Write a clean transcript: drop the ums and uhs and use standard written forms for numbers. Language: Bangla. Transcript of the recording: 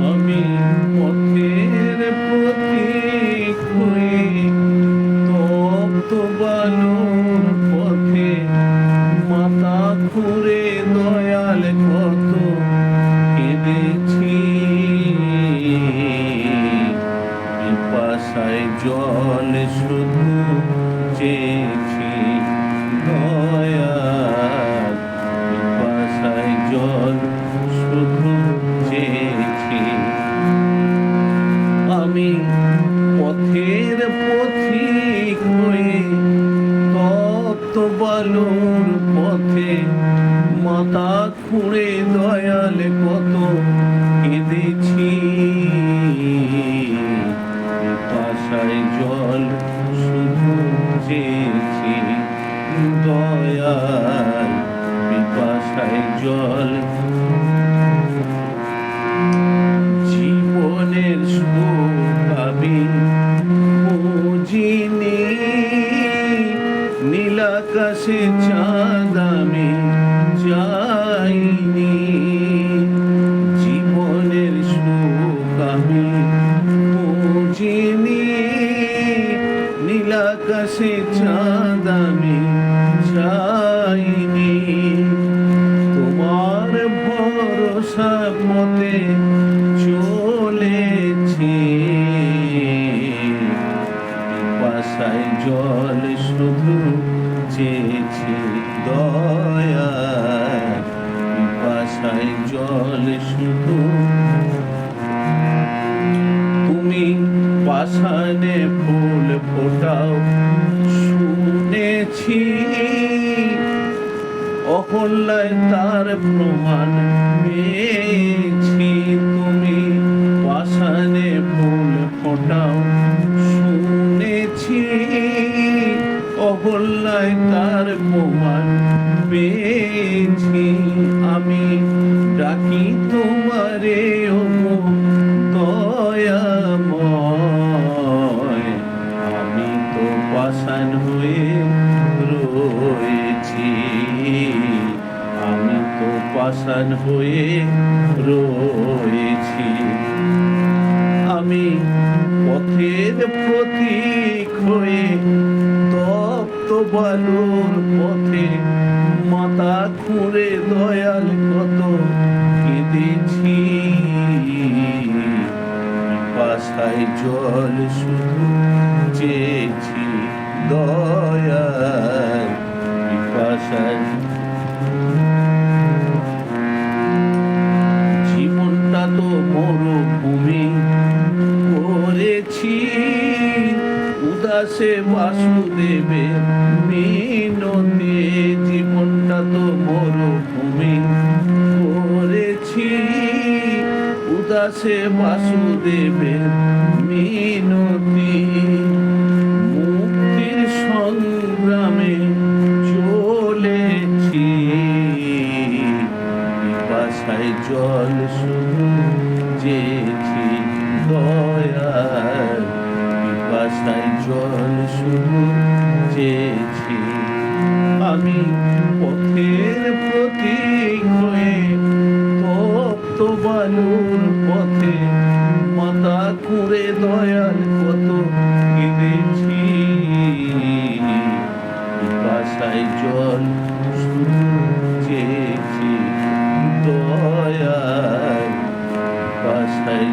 আমি পথের প্রতীক হয়ে তপ্ত বালুর পথে মাথা খুঁড়ে দয়াল কত কেঁদেছি। পিপাসায় জল শুধু চেয়েছি দয়াল, পিপাসায় জল শুধু চেয়েছি। আমি পথের পথিক হয়ে তপ্ত বালুর পথে মাথা খুঁড়ে দয়াল কত কেঁদেছি। পিপাসায় জল শুধু চেয়েছি দয়াল, পিপাসায় জল। জীবনের সুখ আমি বুঝিনি, নীলাকাশে চাঁদ আমি চাইনি। জীবনের সুখ আমি বুঝিনি, নীলাকাশে চাঁদ আমি চাইনি। তোমার ভরসা পথে চলেছি, পিপাসায় জল শুধু চেয়েছি দয়াল, পিপাসায় জল শুধু। তুমি পাষাণে ফুল ফোটাও শুনেছি, অহল্যায় তার প্রমাণ পেয়েছি। তুমি পাষাণে ফুল ফোটাও শুনেছি, অহল্যায় তার প্রমাণ পেয়েছি। আমি ডাকি তোমারে ওগো দয়াময়, আমি তো পাষাণ হয়ে রয়েছি, আমি তো পাষাণ হয়ে রয়েছি। আমি পথের প্রতীক হয়ে তপ্ত বালুর পথে মাথা খুঁড়ে দয়াল কত কেঁদেছি। পিপাসায় জল শুধু চেয়েছি দয়াল, পিপাসায়। জীবনটা তো মরুভূমি করেছি, উদাসে বাসুদেবের মিনতে। জীবনটা তো মরুভূমি করেছি, উদাসে বাসুদেবের মিনতি। মুক্তির সংগ্রামে চলেছি, পিপাসায় জল শুধু চেয়েছি দয়াল, পিপাসায় জল শুধু চেয়েছি। আমি পথের প্রতীক হয়ে তপ্ত বালুর পথে মাথা খুঁড়ে দয়াল কত কেঁদেছি। পিপাসায় জল শুধু চেয়েছি দয়াল, পিপাসায়